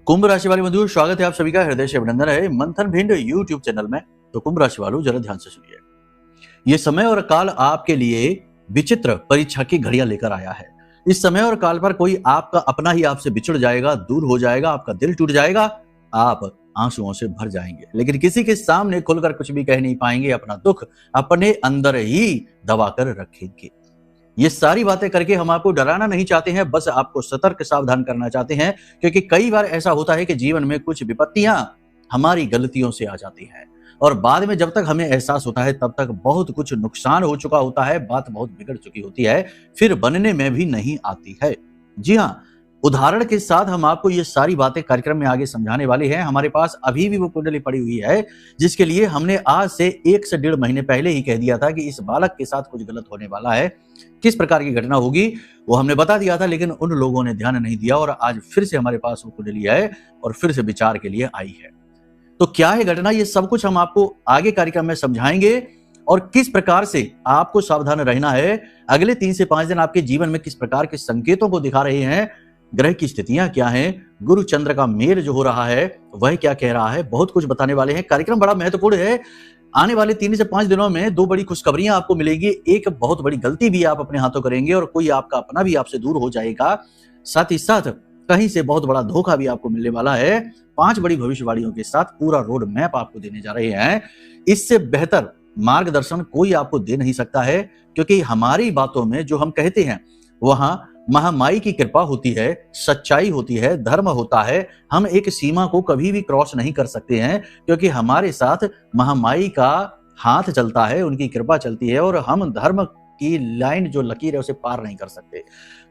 कुंभ राशि वाले बंधुओं, स्वागत है आप सभी का हृदय से अभिनंदन है मंथन भिंड यूट्यूब चैनल में। तो कुंभ राशि वालों, जरा ध्यान से सुनिए। ये समय और काल आपके लिए विचित्र परीक्षा की घड़ियां लेकर आया है। इस समय और काल पर कोई आपका अपना ही आपसे बिछड़ जाएगा, दूर हो जाएगा, आपका दिल टूट जाएगा, आप आंसुओं से भर जाएंगे, लेकिन किसी के सामने खुलकर कुछ भी कह नहीं पाएंगे। अपना दुख अपने अंदर ही दबा कर रखेंगे। ये सारी बातें करके हम आपको डराना नहीं चाहते हैं, बस आपको सतर्क सावधान करना चाहते हैं, क्योंकि कई बार ऐसा होता है कि जीवन में कुछ विपत्तियां हमारी गलतियों से आ जाती हैं और बाद में जब तक हमें एहसास होता है तब तक बहुत कुछ नुकसान हो चुका होता है, बात बहुत बिगड़ चुकी होती है, फिर बनने में भी नहीं आती है। जी हाँ, उदाहरण के साथ हम आपको ये सारी बातें कार्यक्रम में आगे समझाने वाले हैं। हमारे पास अभी भी वो कुंडली पड़ी हुई है जिसके लिए हमने आज से 1 से 1.5 महीने पहले ही कह दिया था कि इस बालक के साथ कुछ गलत होने वाला है, किस प्रकार की घटना होगी वो हमने बता दिया था, लेकिन उन लोगों ने ध्यान नहीं दिया और आज फिर से हमारे पास वो कुंडली है और फिर से विचार के लिए आई है। तो क्या है घटना, ये सब कुछ हम आपको आगे कार्यक्रम में समझाएंगे और किस प्रकार से आपको सावधान रहना है। अगले 3 से 5 दिन आपके जीवन में किस प्रकार के संकेतों को दिखा रहे हैं, ग्रह की स्थितियां क्या हैं, गुरु चंद्र का मेल जो हो रहा है वह क्या कह रहा है, बहुत कुछ बताने वाले हैं। कार्यक्रम बड़ा महत्वपूर्ण है। आने वाले 3 से 5 दिनों में 2 बड़ी खुशखबरियां आपको मिलेगी, एक बहुत बड़ी गलती भी आप अपने हाथों करेंगे और कोई आपका अपना भी आपसे दूर हो जाएगा। साथ ही साथ कहीं से बहुत बड़ा धोखा भी आपको मिलने वाला है। 5 बड़ी भविष्यवाणियों के साथ पूरा रोड मैप आपको देने जा रहे हैं। इससे बेहतर मार्गदर्शन कोई आपको दे नहीं सकता है, क्योंकि हमारी बातों में जो हम कहते हैं वहां महामाई की कृपा होती है, सच्चाई होती है, धर्म होता है। हम एक सीमा को कभी भी क्रॉस नहीं कर सकते हैं, क्योंकि हमारे साथ महामाई का हाथ चलता है, उनकी कृपा चलती है और हम धर्म की लाइन जो लकीर है उसे पार नहीं कर सकते।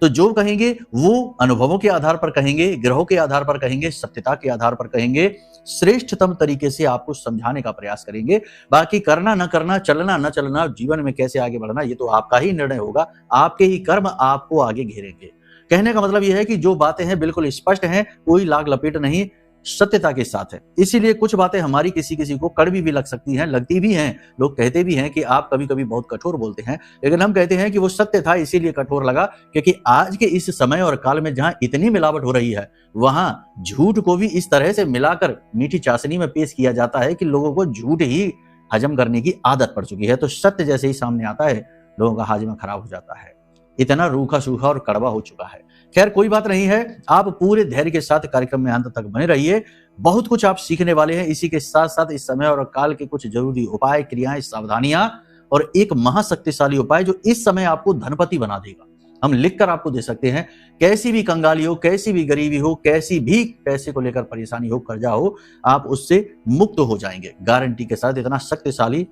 तो जो कहेंगे वो अनुभवों के आधार पर कहेंगे, ग्रहों के आधार पर कहेंगे, सत्यता के आधार पर कहेंगे, श्रेष्ठतम तरीके से आपको समझाने का प्रयास करेंगे। बाकी करना न करना, चलना न चलना, जीवन में कैसे आगे बढ़ना, ये तो आपका ही निर्णय होगा। आपके ही कर्म आपको आगे घेरेंगे। कहने का मतलब यह है कि जो बातें हैं बिल्कुल स्पष्ट हैं, कोई लाग लपेट नहीं, सत्यता के साथ है। इसीलिए कुछ बातें हमारी किसी किसी को कड़वी भी लग सकती हैं, लगती भी हैं। लोग कहते भी हैं कि आप कभी कभी बहुत कठोर बोलते हैं, लेकिन हम कहते हैं कि वो सत्य था, इसीलिए कठोर लगा, क्योंकि आज के इस समय और काल में जहां इतनी मिलावट हो रही है वहां झूठ को भी इस तरह से मिलाकर मीठी चाशनी में पेश किया जाता है कि लोगों को झूठ ही हजम करने की आदत पड़ चुकी है। तो सत्य जैसे ही सामने आता है लोगों का हाजमा खराब हो जाता है। इतना रूखा सूखा और कड़वा हो चुका है। खैर कोई बात नहीं है, आप पूरे धैर्य के साथ कार्यक्रम में अंत तक बने रहिए। बहुत कुछ आप सीखने वाले हैं। इसी के साथ साथ इस समय और काल के कुछ जरूरी उपाय, क्रियाएं, सावधानियां और एक महाशक्तिशाली उपाय जो इस समय आपको धनपति बना देगा। हम लिखकर आपको दे सकते हैं। कैसी भी कंगाली हो, कैसी भी गरीबी हो, कैसी भी पैसे को लेकर परेशानी हो, कर्जा हो, आप उससे मुक्त हो जाएंगे गारंटी के साथ। इतना शक्तिशाली,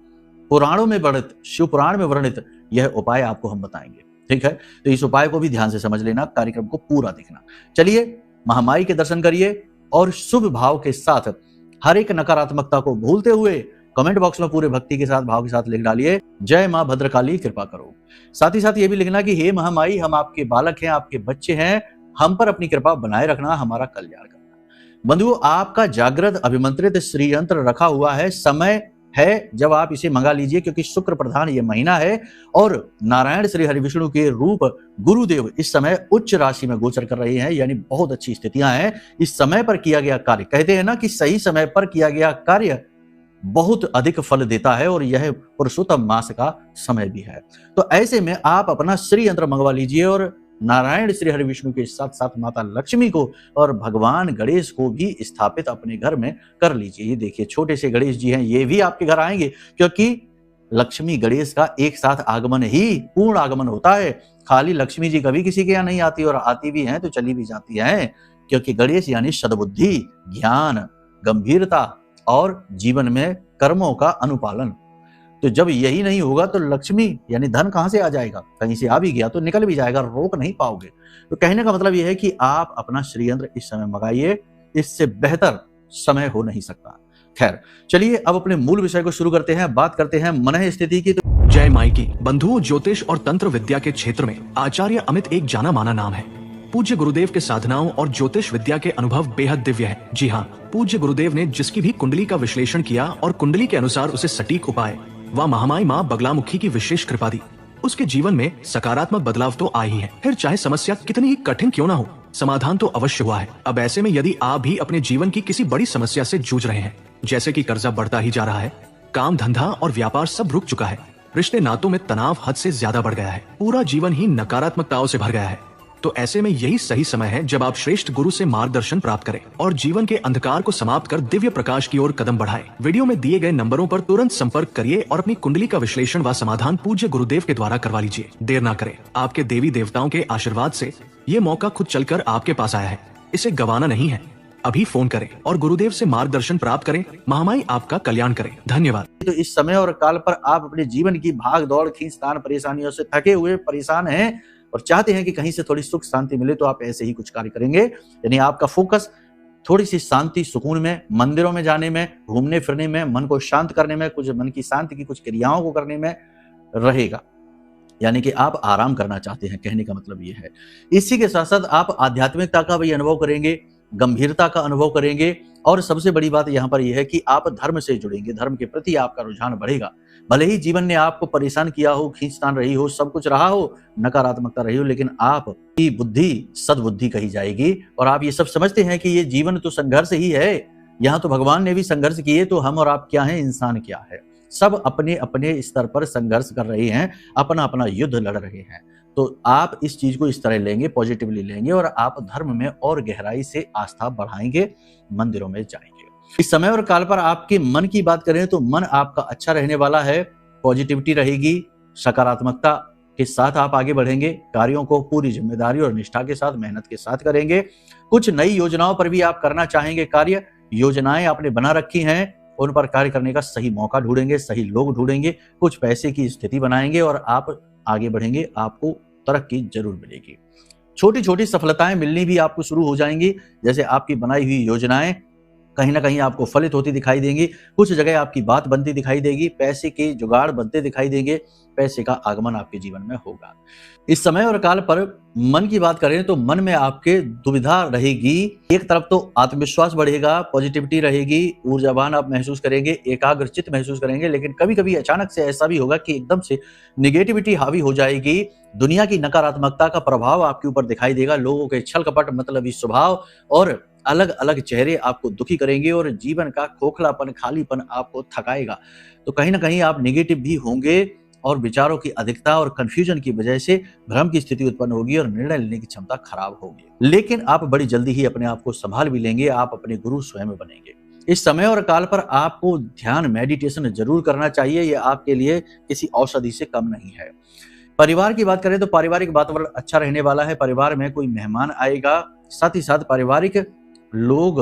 पुराणों में वर्णित, शिव पुराण में वर्णित यह उपाय आपको हम बताएंगे। ठीक है, तो इस उपाय को भी ध्यान से समझ लेना, कार्यक्रम को पूरा देखना। चलिए महामाई के दर्शन करिए और शुभ भाव के साथ हर एक नकारात्मकता को भूलते हुए कमेंट बॉक्स में पूरे भक्ति के साथ, भाव के साथ लिख डालिए, जय मां भद्रकाली कृपा करो। साथ ही साथ ये भी लिखना कि हे महामाई, हम आपके बालक हैं, आपके बच्चे हैं, हम पर अपनी कृपा बनाए रखना, हमारा कल्याण करना। बंधुओं, आपका जागृत अभिमंत्रित श्री यंत्र रखा हुआ है, समय है जब आप इसे मंगा लीजिए, क्योंकि शुक्र प्रधान ये महीना है और नारायण श्री हरि विष्णु के रूप गुरुदेव इस समय उच्च राशि में गोचर कर रहे हैं, यानी बहुत अच्छी स्थितियां हैं। इस समय पर किया गया कार्य, कहते हैं ना कि सही समय पर किया गया कार्य बहुत अधिक फल देता है और यह पुरुषोत्तम मास का समय भी है। तो ऐसे में आप अपना श्री यंत्र मंगवा लीजिए और नारायण श्री हरि विष्णु के साथ साथ माता लक्ष्मी को और भगवान गणेश को भी स्थापित अपने घर में कर लीजिए। ये देखिए छोटे से गणेश जी हैं, ये भी आपके घर आएंगे, क्योंकि लक्ष्मी गणेश का एक साथ आगमन ही पूर्ण आगमन होता है। खाली लक्ष्मी जी कभी किसी के यहाँ नहीं आती, और आती भी हैं तो चली भी जाती हैं, क्योंकि गणेश यानी सद्बुद्धि, ज्ञान, गंभीरता और जीवन में कर्मों का अनुपालन। तो जब यही नहीं होगा तो लक्ष्मी यानी धन कहां से आ जाएगा? कहीं से आ भी गया तो निकल भी जाएगा, रोक नहीं पाओगे। तो कहने का मतलब यह है कि आप अपना श्री यंत्र इस समय मंगाइए, इससे बेहतर समय हो नहीं सकता। खैर चलिए अब अपने मूल विषय को शुरू करते हैं। बात करते हैं मन स्थिति की। तो जय माई की। बंधुओं, ज्योतिष और तंत्र विद्या के क्षेत्र में आचार्य अमित एक जाना माना नाम है। पूज्य गुरुदेव के साधनाओं और ज्योतिष विद्या के अनुभव बेहद दिव्य है। जी हाँ, पूज्य गुरुदेव ने जिसकी भी कुंडली का विश्लेषण किया और कुंडली के अनुसार उसे सटीक उपाय व महामाई माँ बगलामुखी की विशेष कृपा दी, उसके जीवन में सकारात्मक बदलाव तो आ ही है। फिर चाहे समस्या कितनी ही कठिन क्यों ना हो, समाधान तो अवश्य हुआ है। अब ऐसे में यदि आप भी अपने जीवन की किसी बड़ी समस्या से जूझ रहे हैं, जैसे कि कर्जा बढ़ता ही जा रहा है, काम धंधा और व्यापार सब रुक चुका है, रिश्ते नातों में तनाव हद से ज्यादा बढ़ गया है, पूरा जीवन ही नकारात्मकताओं से भर गया है, तो ऐसे में यही सही समय है जब आप श्रेष्ठ गुरु से मार्गदर्शन प्राप्त करें और जीवन के अंधकार को समाप्त कर दिव्य प्रकाश की ओर कदम बढ़ाएं। वीडियो में दिए गए नंबरों पर तुरंत संपर्क करिए और अपनी कुंडली का विश्लेषण व समाधान पूज्य गुरुदेव के द्वारा करवा लीजिए। देर ना करें, आपके देवी देवताओं के आशीर्वाद से ये मौका खुद चलकर आपके पास आया है, इसे गंवाना नहीं है। अभी फोन करें और गुरुदेव से मार्गदर्शन प्राप्त करें। महामाई आपका कल्याण करें। धन्यवाद। तो इस समय और काल पर आप अपने जीवन की भाग दौड़, खींचतान, परेशानियों से थके हुए, परेशान हैं और चाहते हैं कि कहीं से थोड़ी सुख शांति मिले, तो आप ऐसे ही कुछ कार्य करेंगे। यानी आपका फोकस थोड़ी सी शांति, सुकून में, मंदिरों में जाने में, घूमने फिरने में, मन को शांत करने में, कुछ मन की शांति की कुछ क्रियाओं को करने में रहेगा। यानी कि आप आराम करना चाहते हैं, कहने का मतलब ये है। इसी के साथ साथ आप आध्यात्मिकता का भी अनुभव करेंगे, गंभीरता का अनुभव करेंगे और सबसे बड़ी बात यहाँ पर यह है कि आप धर्म से जुड़ेंगे, धर्म के प्रति आपका रुझान बढ़ेगा। भले ही जीवन ने आपको परेशान किया हो, खींचतान रही हो, सब कुछ रहा हो, नकारात्मकता रही हो, लेकिन आपकी बुद्धि सद्बुद्धि कही जाएगी और आप ये सब समझते हैं कि ये जीवन तो संघर्ष ही है। यहाँ तो भगवान ने भी संघर्ष किए, तो हम और आप क्या हैं, इंसान क्या है। सब अपने अपने स्तर पर संघर्ष कर रहे हैं, अपना अपना युद्ध लड़ रहे हैं। तो आप इस चीज को इस तरह लेंगे, पॉजिटिवली लेंगे और आप धर्म में और गहराई से आस्था बढ़ाएंगे, मंदिरों में जाएंगे। इस समय और काल पर आपके मन की बात करें तो मन आपका अच्छा रहने वाला है, पॉजिटिविटी रहेगी, सकारात्मकता के साथ आप आगे बढ़ेंगे, कार्यों को पूरी जिम्मेदारी और निष्ठा के साथ, मेहनत के साथ करेंगे। कुछ नई योजनाओं पर भी आप करना चाहेंगे कार्य, योजनाएं आपने बना रखी हैं, उन पर कार्य करने का सही मौका ढूंढेंगे, सही लोग ढूंढेंगे, कुछ पैसे की स्थिति बनाएंगे और आप आगे बढ़ेंगे, आपको तरक्की जरूर मिलेगी। छोटी छोटी सफलताएं मिलनी भी आपको शुरू हो जाएंगी, जैसे आपकी बनाई हुई योजनाएं कहीं ना कहीं आपको फलित होती दिखाई देंगी, कुछ जगह आपकी बात बनती दिखाई देगी, पैसे के जुगाड़ बनते दिखाई देंगे, पैसे का आगमन आपके जीवन में होगा। इस समय और काल पर मन की बात करें तो मन में आपके दुविधा रहेगी। एक तरफ तो आत्मविश्वास बढ़ेगा, पॉजिटिविटी रहेगी, ऊर्जावान आप महसूस करेंगे, एकाग्रचित महसूस करेंगे, लेकिन कभी कभी अचानक से ऐसा भी होगा कि एकदम से निगेटिविटी हावी हो जाएगी, दुनिया की नकारात्मकता का प्रभाव आपके ऊपर दिखाई देगा, लोगों के छल कपट, मतलबी स्वभाव और अलग अलग चेहरे आपको दुखी करेंगे और जीवन का खोखलापन, खालीपन आपको थकाएगा। तो कहीं ना कहीं आप नेगेटिव भी होंगे और विचारों की अधिकता और कंफ्यूजन की वजह से भ्रम की स्थिति उत्पन्न होगी और निर्णय लेने की क्षमता खराब होगी। लेकिन आप बड़ी जल्दी ही अपने आप को संभाल भी लेंगे, आप अपने गुरु स्वयं बनेंगे। इस समय और काल पर आपको ध्यान, मेडिटेशन जरूर करना चाहिए, यह आपके लिए किसी औषधि से कम नहीं है। परिवार की बात करें तो पारिवारिक वातावरण अच्छा रहने वाला है, परिवार में कोई मेहमान आएगा, साथ ही साथ पारिवारिक लोग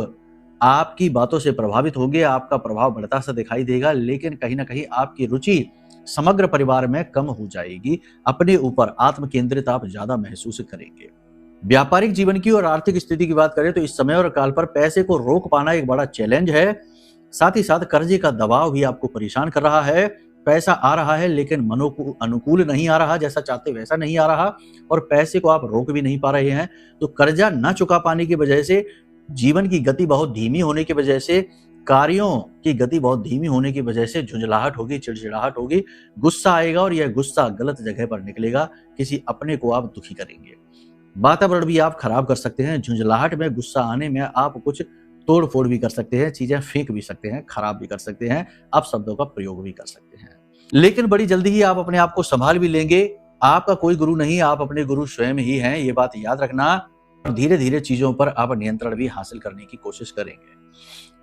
आपकी बातों से प्रभावित होंगे, आपका प्रभाव बढ़ता सा दिखाई देगा, लेकिन कहीं ना कहीं आपकी रुचि समग्र परिवार में कम हो जाएगी, अपने ऊपर आत्म केंद्रित आप ज्यादा महसूस करेंगे। व्यापारिक जीवन की और आर्थिक स्थिति की बात करें तो इस समय और काल पर पैसे को रोक पाना एक बड़ा चैलेंज है, साथ ही साथ कर्जे का दबाव भी आपको परेशान कर रहा है। पैसा आ रहा है लेकिन मनों को अनुकूल नहीं आ रहा, जैसा चाहते वैसा नहीं आ रहा और पैसे को आप रोक भी नहीं पा रहे हैं। तो कर्जा न चुका पाने की वजह से, जीवन की गति बहुत धीमी होने की वजह से, कार्यों की गति बहुत धीमी होने की वजह से झुंझलाहट होगी, चिड़चिड़ाहट होगी, गुस्सा आएगा और यह गुस्सा गलत जगह पर निकलेगा, किसी अपने को आप दुखी करेंगे। वातावरण भी आप खराब कर सकते हैं, झुंझलाहट में, गुस्सा आने में आप कुछ तोड़ फोड़ भी कर सकते हैं, चीजें फेंक भी सकते हैं, खराब भी कर सकते हैं, आप शब्दों का प्रयोग भी कर सकते हैं। लेकिन बड़ी जल्दी ही आप अपने आप को संभाल भी लेंगे। आपका कोई गुरु नहीं, आप अपने गुरु स्वयं ही हैं, ये बात याद रखना। और धीरे धीरे चीजों पर आप नियंत्रण भी हासिल करने की कोशिश करेंगे।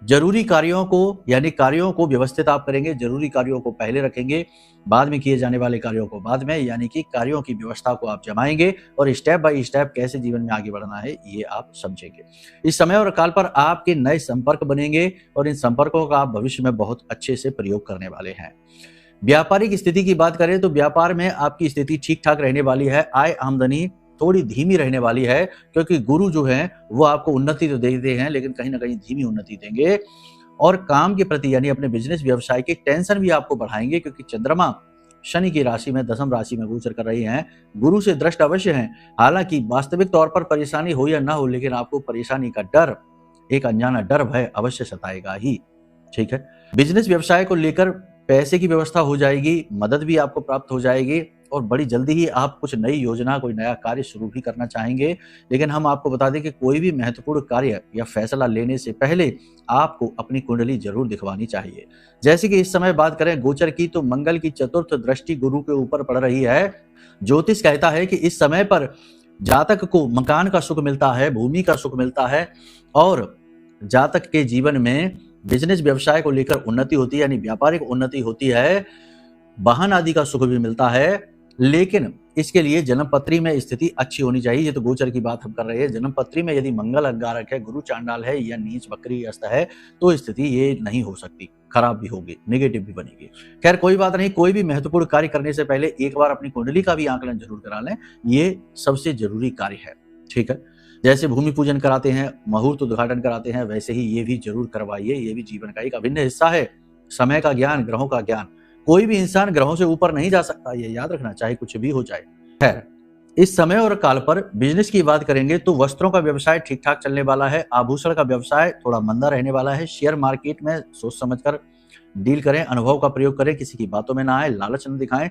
जरूरी कार्यों को, यानी कार्यों को व्यवस्थित आप करेंगे, जरूरी कार्यों को पहले रखेंगे, बाद में किए जाने वाले कार्यों को बाद में, यानी कि कार्यों की व्यवस्था को आप जमाएंगे और स्टेप बाय स्टेप कैसे जीवन में आगे बढ़ना है ये आप समझेंगे। इस समय और काल पर आपके नए संपर्क बनेंगे और इन संपर्कों का आप भविष्य में बहुत अच्छे से प्रयोग करने वाले हैं। व्यापारिक स्थिति की बात करें तो व्यापार में आपकी स्थिति ठीक ठाक रहने वाली है, आय आमदनी थोड़ी धीमी रहने वाली है, क्योंकि गुरु जो है वो आपको उन्नति तो देते हैं लेकिन कहीं ना कहीं धीमी उन्नति देंगे। और काम के प्रति, यानी अपने बिजनेस व्यवसाय की टेंशन भी आपको बढ़ाएंगे, क्योंकि चंद्रमा शनि की राशि में, दशम राशि में गोचर कर रही हैं, गुरु से दृष्ट अवश्य हैं। हालांकि वास्तविक तौर पर परेशानी हो या ना हो, लेकिन आपको परेशानी का डर, एक अनजाना डर, भय अवश्य सताएगा ही। ठीक है, बिजनेस व्यवसाय को लेकर पैसे की व्यवस्था हो जाएगी, मदद भी आपको प्राप्त हो जाएगी, और बड़ी जल्दी ही आप कुछ नई योजना, कोई नया कार्य शुरू भी करना चाहेंगे। लेकिन हम आपको बता दें कि कोई भी महत्वपूर्ण कार्य या फैसला लेने से पहले आपको अपनी कुंडली जरूर दिखवानी चाहिए। जैसे कि इस समय बात करें गोचर की, तो मंगल की चतुर्थ दृष्टि गुरु के ऊपर पड़ रही है। ज्योतिष कहता है कि इस समय पर जातक को मकान का सुख मिलता है, भूमि का सुख मिलता है और जातक के जीवन में बिजनेस व्यवसाय को लेकर उन्नति होती है, यानी व्यापारिक उन्नति होती है, वाहन आदि का सुख भी मिलता है। लेकिन इसके लिए जन्मपत्री में स्थिति अच्छी होनी चाहिए। ये तो गोचर की बात हम कर रहे हैं। जन्मपत्री में यदि मंगल अंगारक है, गुरु चांडाल है या नीच वक्री अस्त है, तो स्थिति ये नहीं हो सकती, खराब भी होगी, नेगेटिव भी बनेगी। खैर कोई बात नहीं, कोई भी महत्वपूर्ण कार्य करने से पहले एक बार अपनी कुंडली का भी आकलन जरूर करा लें, ये सबसे जरूरी कार्य है। ठीक है, जैसे भूमि पूजन कराते हैं, मुहूर्त उद्घाटन कराते हैं, वैसे ही ये भी जरूर करवाइए। ये भी जीवन का एक अभिन्न हिस्सा है। समय का ज्ञान, ग्रहों का ज्ञान, कोई भी इंसान ग्रहों से ऊपर नहीं जा सकता, ये याद रखना, चाहे कुछ भी हो जाए। खैर इस समय और काल पर बिजनेस की बात करेंगे तो वस्त्रों का व्यवसाय ठीक ठाक चलने वाला है। आभूषण का व्यवसाय थोड़ा मंदा रहने वाला है। शेयर मार्केट में सोच समझकर डील करें, अनुभव का प्रयोग करें, किसी की बातों में ना आए, लालच न दिखाएं।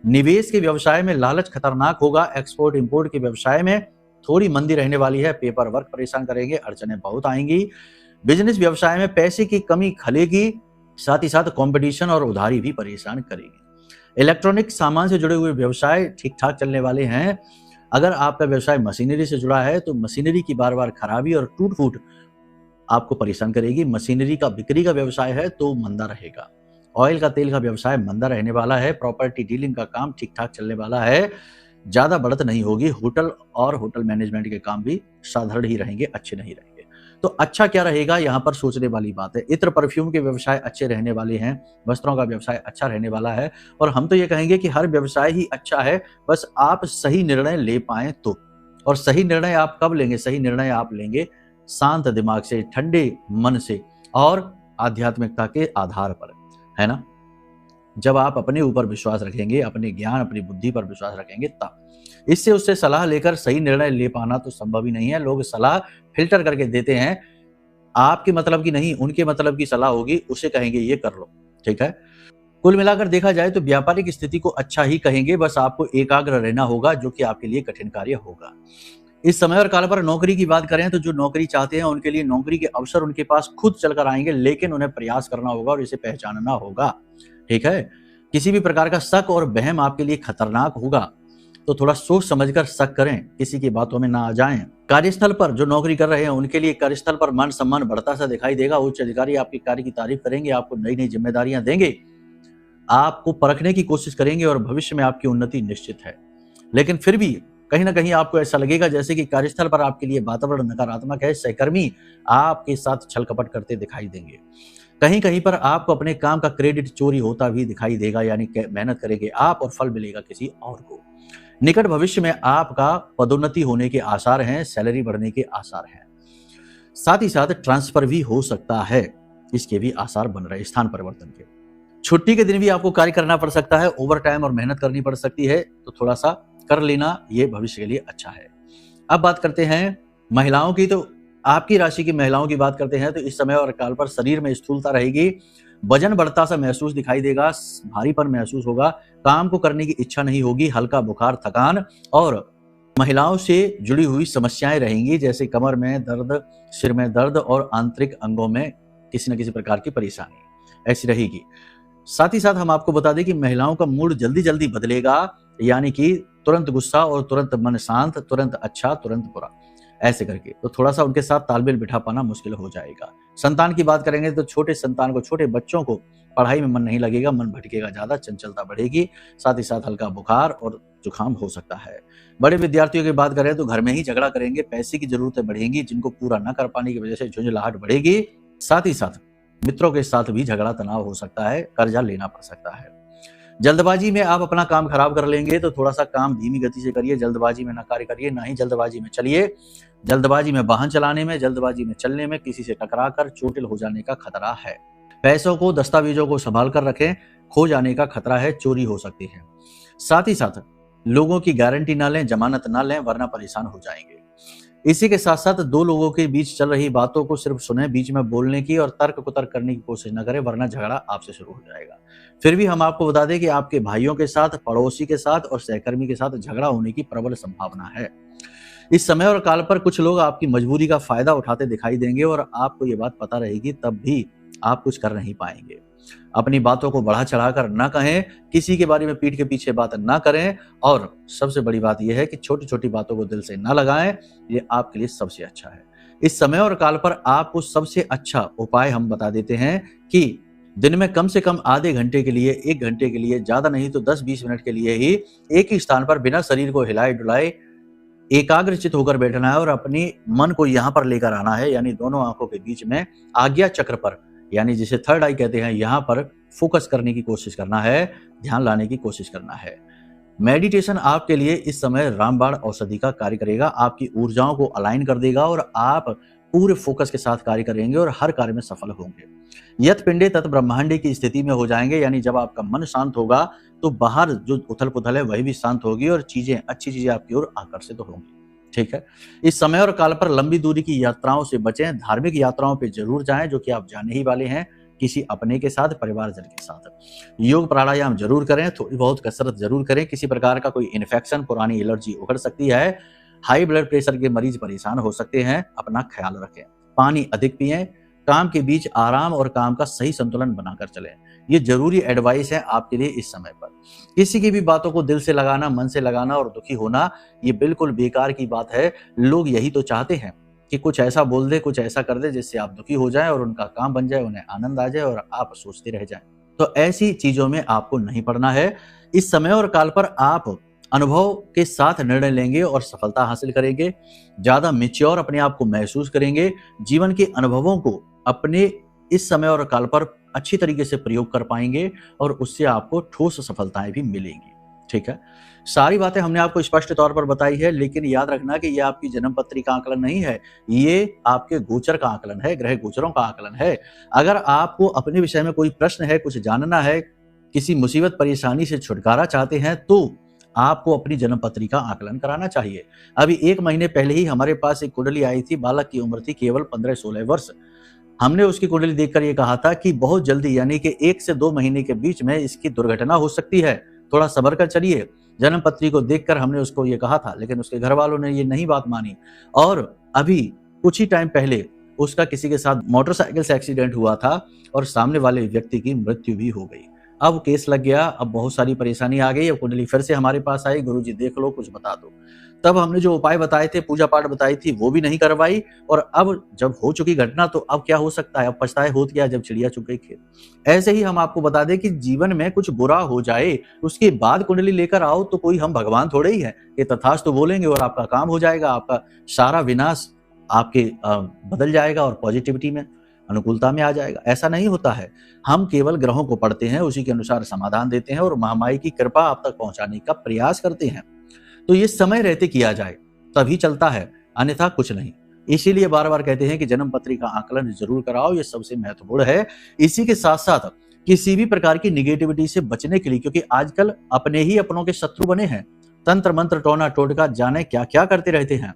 निवेश के व्यवसाय में लालच खतरनाक होगा। एक्सपोर्ट इंपोर्ट के व्यवसाय में थोड़ी मंदी रहने वाली है। पेपर वर्क परेशान करेंगे, अड़चनें बहुत आएंगी। बिजनेस व्यवसाय में पैसे की कमी खलेगी, साथ ही साथ कंपटीशन और उधारी भी परेशान करेगी। इलेक्ट्रॉनिक सामान से जुड़े हुए व्यवसाय ठीक ठाक चलने वाले हैं। अगर आपका व्यवसाय मशीनरी से जुड़ा है तो मशीनरी की बार बार खराबी और टूट फूट आपको परेशान करेगी। मशीनरी का बिक्री का व्यवसाय है तो मंदा रहेगा। ऑयल का, तेल का व्यवसाय मंदा रहने वाला है। प्रॉपर्टी डीलिंग का काम ठीक ठाक चलने वाला है, ज्यादा बढ़त नहीं होगी। होटल और होटल मैनेजमेंट के काम भी साधारण ही रहेंगे, अच्छे नहीं रहेंगे। तो अच्छा क्या रहेगा, यहाँ पर सोचने वाली बात है। इत्र परफ्यूम के व्यवसाय अच्छे रहने वाले हैं। वस्त्रों का व्यवसाय अच्छा रहने वाला है। और हम तो ये कहेंगे कि हर व्यवसाय ही अच्छा है, बस आप सही निर्णय ले पाए तो। और सही निर्णय आप कब लेंगे? सही निर्णय आप लेंगे शांत दिमाग से, ठंडे मन से और आध्यात्मिकता के आधार पर, है ना। जब आप अपने ऊपर विश्वास रखेंगे, अपने ज्ञान, अपनी बुद्धि पर विश्वास रखेंगे, तब इससे उससे सलाह लेकर सही निर्णय ले पाना तो संभव ही नहीं है। लोग सलाह फिल्टर करके देते हैं, आपके मतलब की नहीं, उनके मतलब की सलाह होगी, उसे कहेंगे ये कर लो। ठीक है, कुल मिलाकर देखा जाए तो व्यापारिक स्थिति को अच्छा ही कहेंगे, बस आपको एकाग्र रहना होगा, जो कि आपके लिए कठिन कार्य होगा। इस समय और काल पर नौकरी की बात करें तो जो नौकरी चाहते हैं उनके लिए नौकरी के अवसर उनके पास खुद चलकर आएंगे, लेकिन उन्हें प्रयास करना होगा और इसे पहचानना होगा। ठीक है, किसी भी प्रकार का शक और वहम आपके लिए खतरनाक होगा, तो थोड़ा सोच समझकर शक करें, किसी की बातों में ना आ जाएं। कार्यस्थल पर जो नौकरी कर रहे हैं उनके लिए कार्यस्थल पर मान सम्मान बढ़ता सा दिखाई देगा। उच्च अधिकारी आपके कार्य की तारीफ करेंगे, आपको नई नई जिम्मेदारियां देंगे, आपको परखने की कोशिश करेंगे और भविष्य में आपकी उन्नति निश्चित है। लेकिन फिर भी कहीं ना कहीं आपको ऐसा लगेगा जैसे कि कार्यस्थल पर आपके लिए वातावरण नकारात्मक है। सहकर्मी आपके साथ छल कपट करते दिखाई देंगे। कहीं कहीं पर आपको अपने काम का क्रेडिट चोरी होता भी दिखाई देगा, यानी मेहनत करेंगे आप और फल मिलेगा किसी और को। निकट भविष्य में आपका पदोन्नति होने के आसार हैं, सैलरी बढ़ने के आसार हैं। साथ ही साथ ट्रांसफर भी हो सकता है, इसके भी आसार बन रहे, स्थान परिवर्तन के। छुट्टी के दिन भी आपको कार्य करना पड़ सकता है, ओवर टाइम और मेहनत करनी पड़ सकती है, तो थोड़ा सा कर लेना, ये भविष्य के लिए अच्छा है। अब बात करते हैं महिलाओं की, तो आपकी राशि की महिलाओं की बात करते हैं तो इस समय और काल पर शरीर में स्थूलता रहेगी, वजन बढ़ता सा महसूस दिखाई देगा, भारीपन महसूस होगा, काम को करने की इच्छा नहीं होगी, हल्का बुखार, थकान और महिलाओं से जुड़ी हुई समस्याएं रहेंगी, जैसे कमर में दर्द, सिर में दर्द और आंतरिक अंगों में किसी न किसी प्रकार की परेशानी ऐसी रहेगी। साथ ही साथ हम आपको बता दें कि महिलाओं का मूड जल्दी जल्दी बदलेगा, यानी कि तुरंत गुस्सा और तुरंत मन शांत, तुरंत अच्छा, तुरंत बुरा, ऐसे करके। तो थोड़ा सा उनके साथ तालमेल बिठा पाना मुश्किल हो जाएगा। संतान की बात करेंगे तो छोटे संतान को, छोटे बच्चों को पढ़ाई में मन नहीं लगेगा, मन भटकेगा ज्यादा, चंचलता बढ़ेगी, साथ ही साथ हल्का बुखार और जुकाम हो सकता है। बड़े विद्यार्थियों की बात करें तो घर में ही झगड़ा करेंगे, पैसे की जरूरतें बढ़ेंगी, जिनको पूरा न कर पाने की वजह से झुंझलाहट बढ़ेगी। साथ ही साथ मित्रों के साथ भी झगड़ा तनाव हो सकता है, कर्जा लेना पड़ सकता है। जल्दबाजी में आप अपना काम खराब कर लेंगे, तो थोड़ा सा काम धीमी गति से करिए, जल्दबाजी में ना कार्य करिए, ना ही जल्दबाजी में चलिए। जल्दबाजी में वाहन चलाने में, जल्दबाजी में चलने में किसी से टकराकर चोटिल हो जाने का खतरा है। पैसों को, दस्तावेजों को संभाल कर रखें, खो जाने का खतरा है, चोरी हो सकती है। साथ ही साथ लोगों की गारंटी ना लें, जमानत ना लें, वरना परेशान हो जाएंगे। इसी के साथ साथ दो लोगों के बीच चल रही बातों को सिर्फ सुने, बीच में बोलने की और तर्क कुतर्क करने की कोशिश न करें, वरना झगड़ा आपसे शुरू हो जाएगा। फिर भी हम आपको बता दें कि आपके भाइयों के साथ, पड़ोसी के साथ और सहकर्मी के साथ झगड़ा होने की प्रबल संभावना है। इस समय और काल पर कुछ लोग आपकी मजबूरी का फायदा उठाते दिखाई देंगे और आपको ये बात पता रहेगी, तब भी आप कुछ कर नहीं पाएंगे। अपनी बातों को बढ़ा चढ़ाकर ना कहें, किसी के बारे में पीठ के पीछे बात ना करें और सबसे बड़ी बात यह है कि छोटी छोटी बातों को दिल से ना लगाएं। ये आपके लिए सबसे अच्छा है। इस समय और काल पर आपको सबसे अच्छा उपाय हम बता देते हैं कि दिन में कम से कम आधे घंटे के लिए, 1 घंटे के लिए, ज्यादा नहीं तो 10-20 मिनट के लिए ही एक ही स्थान पर बिना शरीर को हिलाए डुलाए एकाग्रचित होकर बैठना है और अपनी मन को यहाँ पर लेकर आना है, यानी दोनों आंखों के बीच में आज्ञा चक्र पर, यानी जिसे थर्ड आई कहते हैं, यहाँ पर फोकस करने की कोशिश करना है, ध्यान लाने की कोशिश करना है। मेडिटेशन आपके लिए इस समय रामबाण औषधि का कार्य करेगा, आपकी ऊर्जाओं को अलाइन कर देगा और आप पूरे फोकस के साथ कार्य करेंगे और हर कार्य में सफल होंगे। यत पिंडे तत् ब्रह्मांडे की स्थिति में हो जाएंगे, यानी जब आपका मन शांत होगा तो बाहर जो उथल पुथल है वही भी शांत होगी और अच्छी चीजें आपकी ओर आकर्षित होंगी। ठीक है। इस समय और काल पर लंबी दूरी की यात्राओं से बचें, धार्मिक यात्राओं पे जरूर जाएं, जो कि आप जाने ही वाले हैं, किसी अपने के साथ, परिवारजन के साथ। योग प्राणायाम जरूर करें, थोड़ी बहुत कसरत जरूर करें। किसी प्रकार का कोई इन्फेक्शन, पुरानी एलर्जी उखड़ सकती है, हाई ब्लड प्रेशर के मरीज परेशान हो सकते हैं, अपना ख्याल रखें। पानी अधिक पिएं, काम के बीच आराम और काम का सही संतुलन बनाकर चलें। ये जरूरी एडवाइस है आपके लिए इस समय पर। किसी की भी बातों को दिल से लगाना, मन से लगाना और दुखी होना, ये बिल्कुल बेकार की बात है। लोग यही तो चाहते हैं कि कुछ ऐसा बोल दे, कुछ ऐसा कर दे जिससे आप दुखी हो जाएं और उनका काम बन जाए, उन्हें आनंद आ जाए और आप सोचते रह जाएं। तो ऐसी चीजों में आपको नहीं पड़ना है। इस समय और काल पर आप अनुभव के साथ निर्णय लेंगे और सफलता हासिल करेंगे। ज्यादा मैच्योर अपने आप को महसूस करेंगे। जीवन के अनुभवों को अपने इस समय और काल पर अच्छी तरीके से प्रयोग कर पाएंगे और उससे आपको ठोस सफलताएं भी मिलेंगी। ठीक है। सारी बातें हमने आपको स्पष्ट तौर पर बताई है, लेकिन याद रखना कि ये आपकी जन्म पत्री का आकलन नहीं है, ये आपके गोचर का आकलन है, ग्रह गोचरों का आकलन है। अगर आपको अपने विषय में कोई प्रश्न है, कुछ जानना है, किसी मुसीबत परेशानी से छुटकारा चाहते हैं, तो आपको अपनी जन्म पत्री का आकलन कराना चाहिए। अभी 1 महीने पहले ही हमारे पास एक कुंडली आई थी, बालक की उम्र थी केवल 15-16 वर्ष। हमने उसकी कुंडली देखकर ये कहा था कि बहुत जल्दी, यानी कि 1 से 2 महीने के बीच में इसकी दुर्घटना हो सकती है, थोड़ा सब्र कर चलिए। जन्म पत्री को देखकर हमने उसको ये कहा था, लेकिन उसके घर वालों ने ये नहीं बात मानी और अभी कुछ ही टाइम पहले उसका किसी के साथ मोटरसाइकिल से एक्सीडेंट हुआ था और सामने वाले व्यक्ति की मृत्यु भी हो गई। अब केस लग गया, अब बहुत सारी परेशानी आ गई। अब कुंडली फिर से हमारे पास आई, गुरुजी देख लो, कुछ बता दो। तब हमने जो उपाय बताए थे, पूजा पाठ बताई थी, वो भी नहीं करवाई और अब जब हो चुकी घटना तो अब क्या हो सकता है, अब पछताए होत क्या जब चिड़िया चुग गई खेत। ऐसे ही हम आपको बता दें कि जीवन में कुछ बुरा हो जाए उसके बाद कुंडली लेकर आओ तो कोई हम भगवान थोड़े ही है कि तथास्तु बोलेंगे और आपका काम हो जाएगा, आपका सारा विनाश आपके बदल जाएगा और पॉजिटिविटी में, अनुकूलता में आ जाएगा। ऐसा नहीं होता है। हम केवल ग्रहों को पढ़ते हैं, उसी के अनुसार समाधान देते हैं और महामाई की कृपा आप तक पहुंचाने का प्रयास करते हैं। तो ये समय रहते किया जाए तभी चलता है, अन्यथा कुछ नहीं। इसीलिए बार बार कहते हैं कि जन्म पत्री का आकलन जरूर कराओ, ये सबसे महत्वपूर्ण है। इसी के साथ साथ किसी भी प्रकार की निगेटिविटी से बचने के लिए, क्योंकि आजकल अपने ही अपनों के शत्रु बने हैं, तंत्र मंत्र टोना टोटका जाने क्या क्या करते रहते हैं,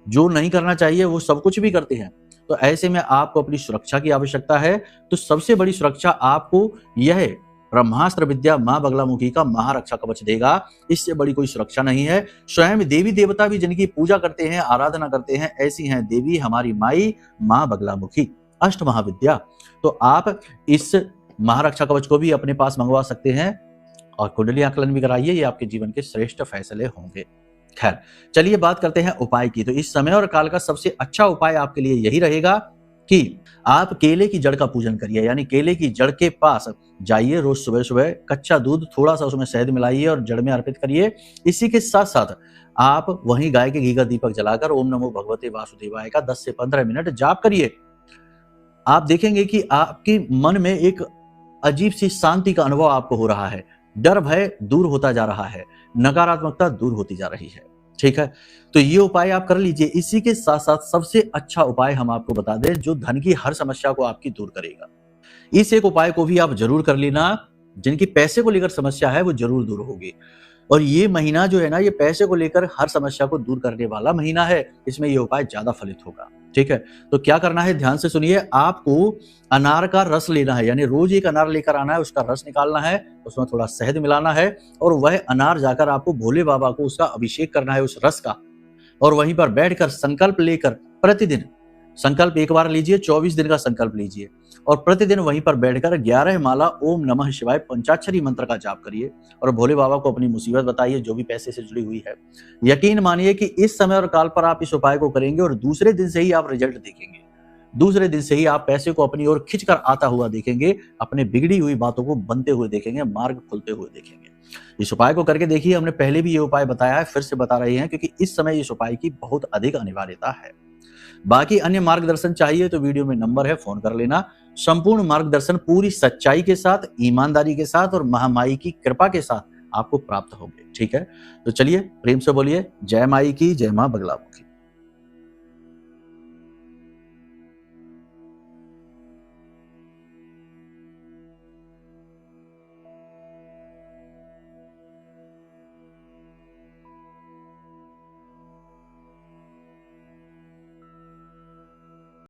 जो नहीं करना चाहिए वो सब कुछ भी करते हैं। तो ऐसे में आपको अपनी सुरक्षा की आवश्यकता है। तो सबसे बड़ी सुरक्षा आपको यह ब्रह्मास्त्र विद्या मां बगलामुखी का महारक्षा कवच देगा। इससे बड़ी कोई सुरक्षा नहीं है। स्वयं देवी देवता भी जिनकी पूजा करते हैं, आराधना करते हैं, ऐसी हैं देवी हमारी माई मां बगलामुखी, अष्ट महाविद्या। तो आप इस महारक्षा कवच को भी अपने पास मंगवा सकते हैं और कुंडली आकलन भी कराइए, ये आपके जीवन के श्रेष्ठ फैसले होंगे। खैर, चलिए बात करते हैं उपाय की। तो इस समय और काल का सबसे अच्छा उपाय आपके लिए यही रहेगा कि आप केले की जड़ का पूजन करिए, यानी केले की जड़ के पास जाइए, रोज सुबह सुबह कच्चा दूध थोड़ा सा उसमें शहद मिलाइए और जड़ में अर्पित करिए। इसी के साथ साथ आप वहीं गाय के घी का दीपक जलाकर ओम नमो भगवते वासुदेवाय का 10 से 15 मिनट जाप करिए। आप देखेंगे कि आपके मन में एक अजीब सी शांति का अनुभव आपको हो रहा है, डर भय दूर होता जा रहा है, नकारात्मकता दूर होती जा रही है। ठीक है, तो ये उपाय आप कर लीजिए। इसी के साथ साथ सबसे अच्छा उपाय हम आपको बता दें जो धन की हर समस्या को आपकी दूर करेगा। इस एक उपाय को भी आप जरूर कर लेना। जिनकी पैसे को लेकर समस्या है वो जरूर दूर होगी। और ये महीना जो है ना, ये पैसे को लेकर हर समस्या को दूर करने वाला महीना है। इसमें ये उपाय ज्यादा फलित होगा। ठीक है, तो क्या करना है ध्यान से सुनिए। आपको अनार का रस लेना है, यानी रोज एक अनार लेकर आना है, उसका रस निकालना है, उसमें थोड़ा शहद मिलाना है और वह अनार जाकर आपको भोले बाबा को उसका अभिषेक करना है उस रस का। और वहीं पर बैठकर संकल्प लेकर प्रतिदिन, संकल्प एक बार लीजिए, 24 दिन का संकल्प लीजिए और प्रतिदिन वहीं पर बैठकर 11 माला ओम नमः शिवाय पंचाक्षरी मंत्र का जाप करिए और भोले बाबा को अपनी मुसीबत बताइए जो भी पैसे से जुड़ी हुई है। यकीन मानिए कि इस समय और काल पर आप इस उपाय को करेंगे और दूसरे दिन से ही आप रिजल्ट देखेंगे। दूसरे दिन से ही आप पैसे को अपनी ओर खिंचकर आता हुआ देखेंगे, अपने बिगड़ी हुई बातों को बनते हुए देखेंगे, मार्ग खुलते हुए देखेंगे। इस उपाय को करके देखिए, हमने पहले भी ये उपाय बताया है, फिर से बता रहे हैं क्योंकि इस समय इस उपाय की बहुत अधिक अनिवार्यता है। बाकी अन्य मार्गदर्शन चाहिए तो वीडियो में नंबर है, फोन कर लेना। संपूर्ण मार्गदर्शन पूरी सच्चाई के साथ, ईमानदारी के साथ और महामाई की कृपा के साथ आपको प्राप्त होंगे। ठीक है, तो चलिए प्रेम से बोलिए जय माई की, जय मां बगलामुखी।